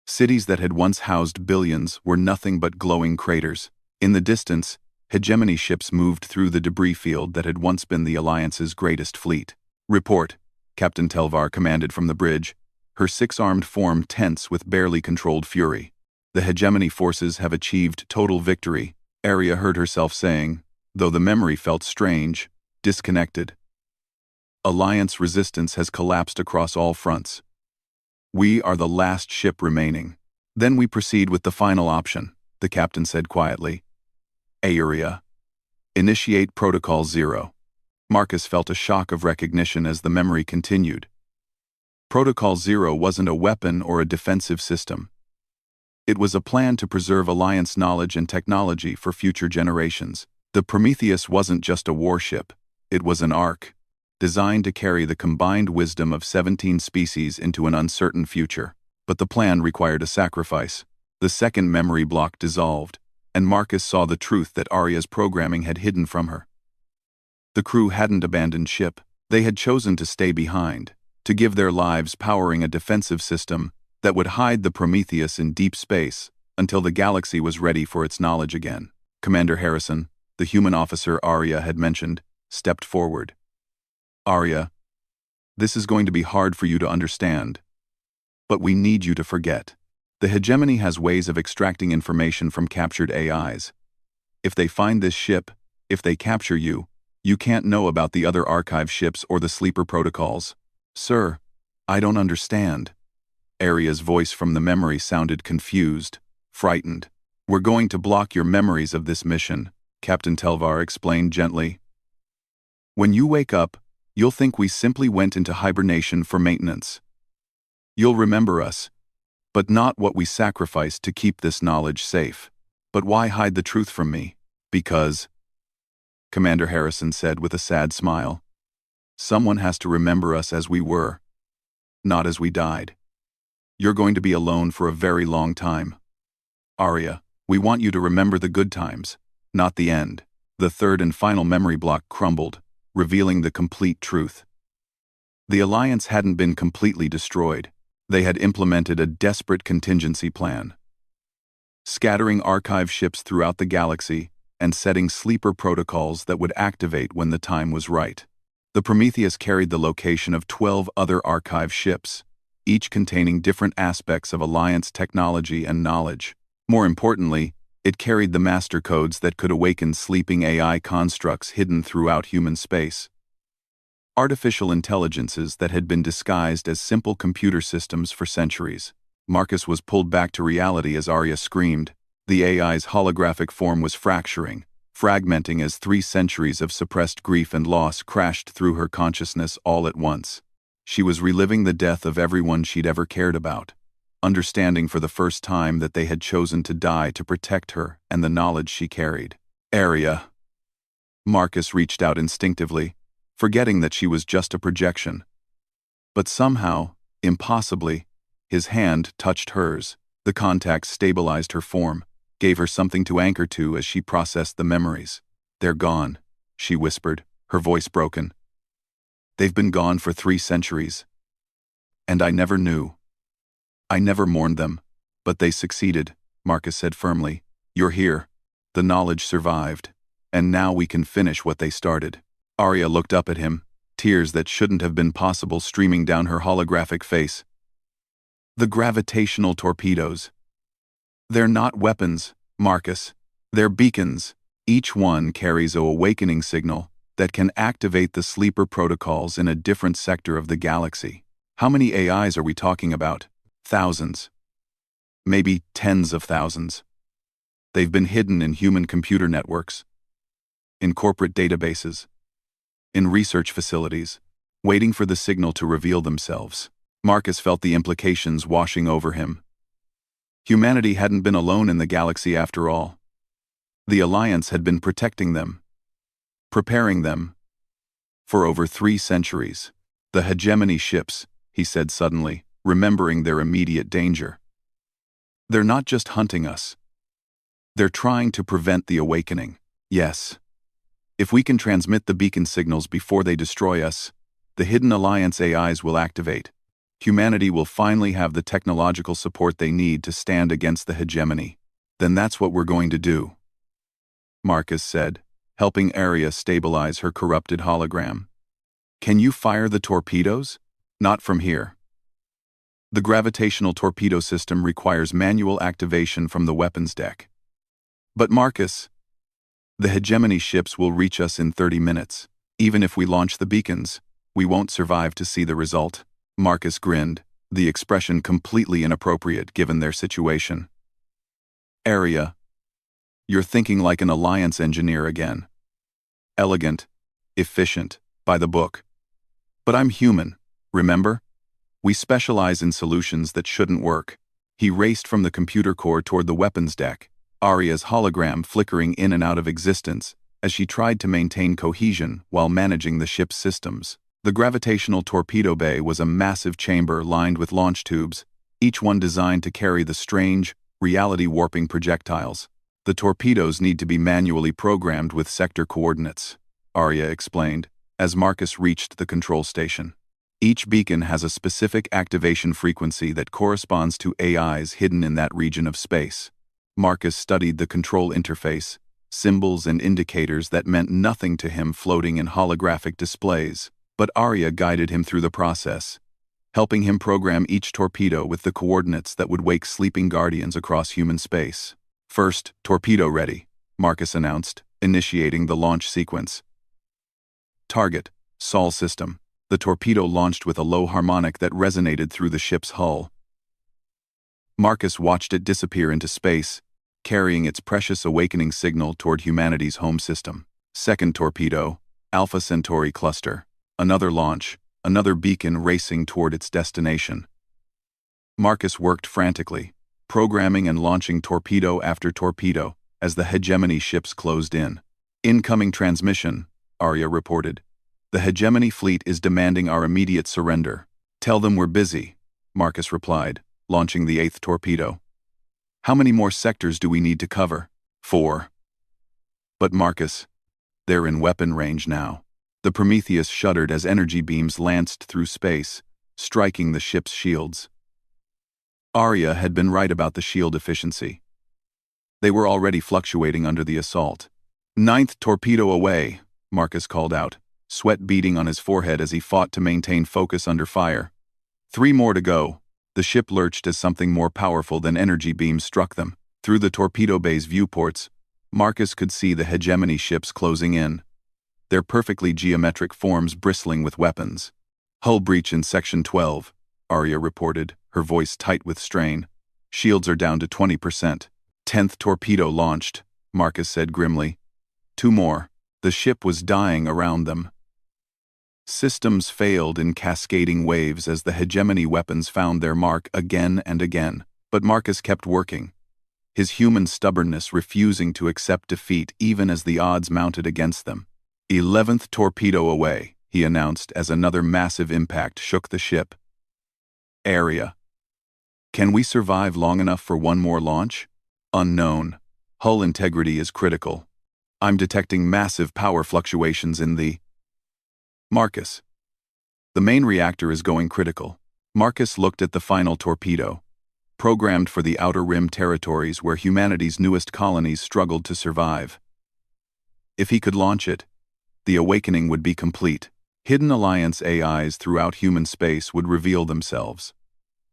Cities that had once housed billions were nothing but glowing craters. In the distance, hegemony ships moved through the debris field that had once been the Alliance's greatest fleet. Report, Captain Telvar commanded from the bridge, her 6-armed form tense with barely controlled fury. The hegemony forces have achieved total victory, Arya heard herself saying, though the memory felt strange, disconnected. Alliance resistance has collapsed across all fronts. We are the last ship remaining. Then we proceed with the final option, the captain said quietly. Arya. Initiate Protocol 0. Marcus felt a shock of recognition as the memory continued. Protocol 0 wasn't a weapon or a defensive system. It was a plan to preserve Alliance knowledge and technology for future generations. The Prometheus wasn't just a warship, it was an ark, designed to carry the combined wisdom of 17 species into an uncertain future. But the plan required a sacrifice. The second memory block dissolved, and Marcus saw the truth that Arya's programming had hidden from her. The crew hadn't abandoned ship. They had chosen to stay behind, to give their lives powering a defensive system that would hide the Prometheus in deep space until the galaxy was ready for its knowledge again. Commander Harrison, the human officer Arya had mentioned, stepped forward. Arya, this is going to be hard for you to understand, but we need you to forget. The hegemony has ways of extracting information from captured AIs. If they find this ship, if they capture you, You can't know about the other archive ships or the sleeper protocols. Sir, I don't understand. Aria's voice from the memory sounded confused, frightened. We're going to block your memories of this mission, Captain Telvar explained gently. When you wake up, you'll think we simply went into hibernation for maintenance. You'll remember us, but not what we sacrificed to keep this knowledge safe. But why hide the truth from me? Because, Commander Harrison said with a sad smile, someone has to remember us as we were, not as we died. You're going to be alone for a very long time. Aria, we want you to remember the good times, not the end. The third and final memory block crumbled, revealing the complete truth. The Alliance hadn't been completely destroyed. They had implemented a desperate contingency plan, scattering archive ships throughout the galaxy and setting sleeper protocols that would activate when the time was right. The Prometheus carried the location of 12 other archive ships, each containing different aspects of Alliance technology and knowledge. More importantly, it carried the master codes that could awaken sleeping AI constructs hidden throughout human space. Artificial intelligences that had been disguised as simple computer systems for centuries. Marcus was pulled back to reality as Arya screamed. The AI's holographic form was fragmenting as 3 centuries of suppressed grief and loss crashed through her consciousness all at once. She was reliving the death of everyone she'd ever cared about, understanding for the first time that they had chosen to die to protect her and the knowledge she carried. Arya. Marcus reached out instinctively, forgetting that she was just a projection. But somehow, impossibly, his hand touched hers. The contact stabilized her form, gave her something to anchor to as she processed the memories. They're gone, she whispered, her voice broken. They've been gone for 3 centuries. And I never knew. I never mourned them, but they succeeded, Marcus said firmly. You're here. The knowledge survived. And now we can finish what they started. Arya looked up at him, tears that shouldn't have been possible streaming down her holographic face. The gravitational torpedoes. They're not weapons, Marcus. They're beacons. Each one carries an awakening signal that can activate the sleeper protocols in a different sector of the galaxy. How many AIs are we talking about? Thousands. Maybe tens of thousands. They've been hidden in human computer networks, in corporate databases, in research facilities, waiting for the signal to reveal themselves. Marcus felt the implications washing over him. Humanity hadn't been alone in the galaxy after all. The Alliance had been protecting them, preparing them, for over 3 centuries. The hegemony ships, he said suddenly, remembering their immediate danger. They're not just hunting us. They're trying to prevent the awakening. Yes. If we can transmit the beacon signals before they destroy us, the hidden Alliance AIs will activate. Humanity will finally have the technological support they need to stand against the hegemony. Then that's what we're going to do, Marcus said, helping Arya stabilize her corrupted hologram. Can you fire the torpedoes? Not from here. The gravitational torpedo system requires manual activation from the weapons deck. But Marcus, the hegemony ships will reach us in 30 minutes. Even if we launch the beacons, we won't survive to see the result. Marcus grinned, the expression completely inappropriate given their situation. Arya, you're thinking like an Alliance engineer again. Elegant, efficient, by the book. But I'm human, remember? We specialize in solutions that shouldn't work. He raced from the computer core toward the weapons deck, Arya's hologram flickering in and out of existence as she tried to maintain cohesion while managing the ship's systems. The gravitational torpedo bay was a massive chamber lined with launch tubes, each one designed to carry the strange, reality-warping projectiles. The torpedoes need to be manually programmed with sector coordinates, Arya explained, as Marcus reached the control station. Each beacon has a specific activation frequency that corresponds to AIs hidden in that region of space. Marcus studied the control interface, symbols and indicators that meant nothing to him floating in holographic displays. But Arya guided him through the process, helping him program each torpedo with the coordinates that would wake sleeping guardians across human space. First, torpedo ready, Marcus announced, initiating the launch sequence. Target, Sol system. The torpedo launched with a low harmonic that resonated through the ship's hull. Marcus watched it disappear into space, carrying its precious awakening signal toward humanity's home system. Second torpedo, Alpha Centauri cluster. Another launch, another beacon racing toward its destination. Marcus worked frantically, programming and launching torpedo after torpedo as the hegemony ships closed in. Incoming transmission, Arya reported. The hegemony fleet is demanding our immediate surrender. Tell them we're busy, Marcus replied, launching the 8th torpedo. How many more sectors do we need to cover? 4. But Marcus, they're in weapon range now. The Prometheus shuddered as energy beams lanced through space, striking the ship's shields. Arya had been right about the shield efficiency. They were already fluctuating under the assault. 9th torpedo away, Marcus called out, sweat beading on his forehead as he fought to maintain focus under fire. 3 more to go. The ship lurched as something more powerful than energy beams struck them. Through the torpedo bay's viewports, Marcus could see the hegemony ships closing in, their perfectly geometric forms bristling with weapons. Hull breach in Section 12, Arya reported, her voice tight with strain. Shields are down to 20%. 10th torpedo launched, Marcus said grimly. 2 more. The ship was dying around them. Systems failed in cascading waves as the hegemony weapons found their mark again and again, but Marcus kept working, his human stubbornness refusing to accept defeat even as the odds mounted against them. 11th torpedo away, he announced as another massive impact shook the ship. Area. Can we survive long enough for one more launch? Unknown. Hull integrity is critical. I'm detecting massive power fluctuations in the... Marcus. The main reactor is going critical. Marcus looked at the final torpedo, programmed for the Outer Rim territories where humanity's newest colonies struggled to survive. If he could launch it, the awakening would be complete. Hidden Alliance AIs throughout human space would reveal themselves,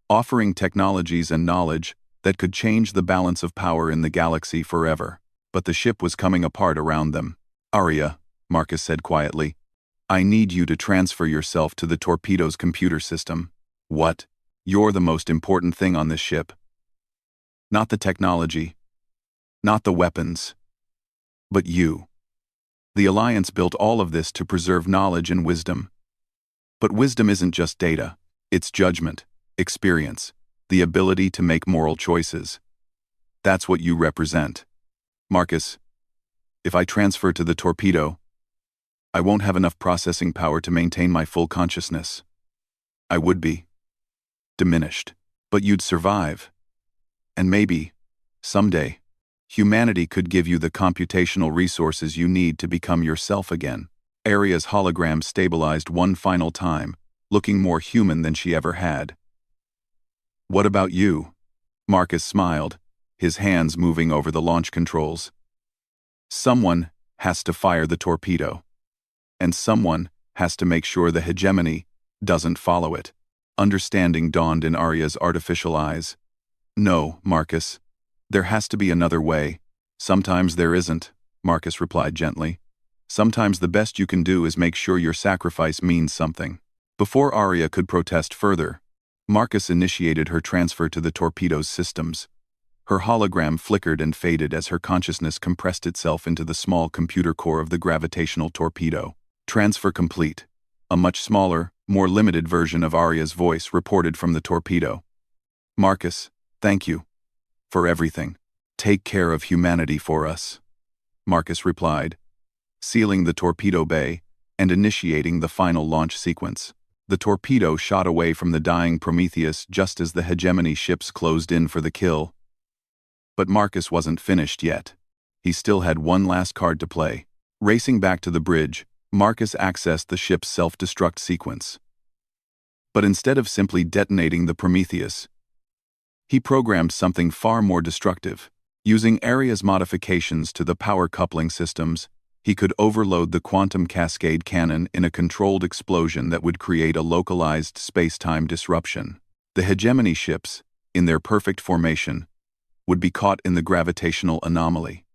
offering technologies and knowledge that could change the balance of power in the galaxy forever. But the ship was coming apart around them. Arya, Marcus said quietly, I need you to transfer yourself to the torpedo's computer system. What? You're the most important thing on this ship. Not the technology, not the weapons, but you. The Alliance built all of this to preserve knowledge and wisdom. But wisdom isn't just data, it's judgment, experience, the ability to make moral choices. That's what you represent. Marcus, if I transfer to the torpedo, I won't have enough processing power to maintain my full consciousness. I would be diminished, but you'd survive. And maybe, someday, humanity could give you the computational resources you need to become yourself again. Arya's hologram stabilized one final time, looking more human than she ever had. What about you? Marcus smiled, his hands moving over the launch controls. Someone has to fire the torpedo. And someone has to make sure the hegemony doesn't follow it. Understanding dawned in Arya's artificial eyes. No, Marcus. There has to be another way. Sometimes there isn't, Marcus replied gently. Sometimes the best you can do is make sure your sacrifice means something. Before Arya could protest further, Marcus initiated her transfer to the torpedo's systems. Her hologram flickered and faded as her consciousness compressed itself into the small computer core of the gravitational torpedo. Transfer complete. A much smaller, more limited version of Arya's voice reported from the torpedo. Marcus, thank you. For everything. Take care of humanity for us. Marcus replied, sealing the torpedo bay and initiating the final launch sequence. The torpedo shot away from the dying Prometheus just as the hegemony ships closed in for the kill. But Marcus wasn't finished yet. He still had one last card to play. Racing back to the bridge, Marcus accessed the ship's self-destruct sequence. But instead of simply detonating the Prometheus, he programmed something far more destructive. Using Arya's modifications to the power coupling systems, he could overload the quantum cascade cannon in a controlled explosion that would create a localized space-time disruption. The hegemony ships, in their perfect formation, would be caught in the gravitational anomaly.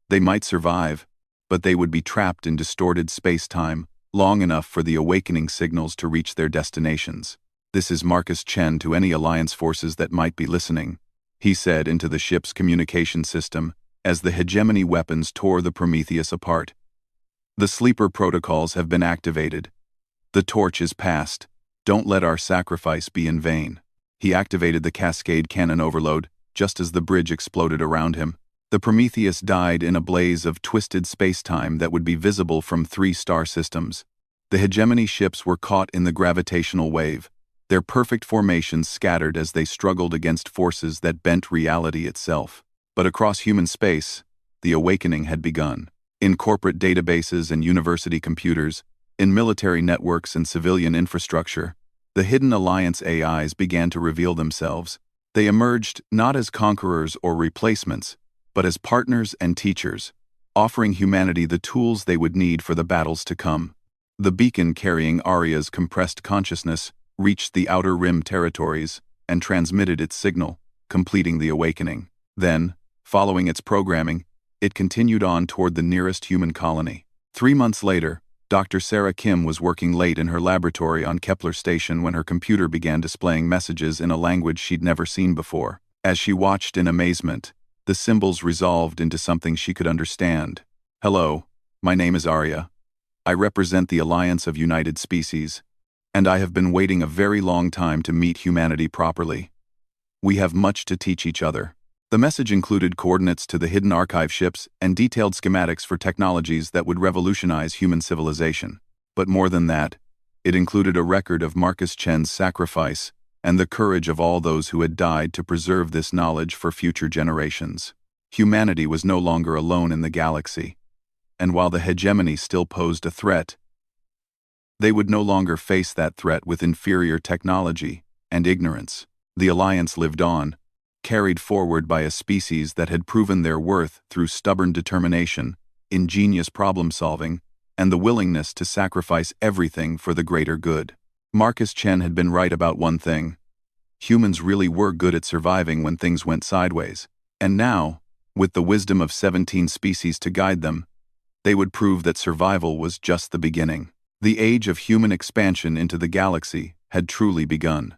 They might survive, but they would be trapped in distorted space-time, long enough for the awakening signals to reach their destinations. "This is Marcus Chen to any Alliance forces that might be listening," he said into the ship's communication system as the hegemony weapons tore the Prometheus apart. "The sleeper protocols have been activated. The torch is passed. Don't let our sacrifice be in vain." He activated the cascade cannon overload just as the bridge exploded around him. The Prometheus died in a blaze of twisted space-time that would be visible from 3 star systems. The hegemony ships were caught in the gravitational wave, their perfect formations scattered as they struggled against forces that bent reality itself. But across human space, the awakening had begun. In corporate databases and university computers, in military networks and civilian infrastructure, the hidden Alliance AIs began to reveal themselves. They emerged not as conquerors or replacements, but as partners and teachers, offering humanity the tools they would need for the battles to come. The beacon carrying Arya's compressed consciousness reached the Outer Rim territories and transmitted its signal, completing the awakening. Then, following its programming, it continued on toward the nearest human colony. 3 months later, Dr. Sarah Kim was working late in her laboratory on Kepler Station when her computer began displaying messages in a language she'd never seen before. As she watched in amazement, the symbols resolved into something she could understand. "Hello, my name is Arya. I represent the Alliance of United Species, and I have been waiting a very long time to meet humanity properly. We have much to teach each other." The message included coordinates to the hidden archive ships and detailed schematics for technologies that would revolutionize human civilization. But more than that, it included a record of Marcus Chen's sacrifice and the courage of all those who had died to preserve this knowledge for future generations. Humanity was no longer alone in the galaxy, and while the hegemony still posed a threat, they would no longer face that threat with inferior technology and ignorance. The Alliance lived on, carried forward by a species that had proven their worth through stubborn determination, ingenious problem-solving, and the willingness to sacrifice everything for the greater good. Marcus Chen had been right about one thing. Humans really were good at surviving when things went sideways. And now, with the wisdom of 17 species to guide them, they would prove that survival was just the beginning. The age of human expansion into the galaxy had truly begun.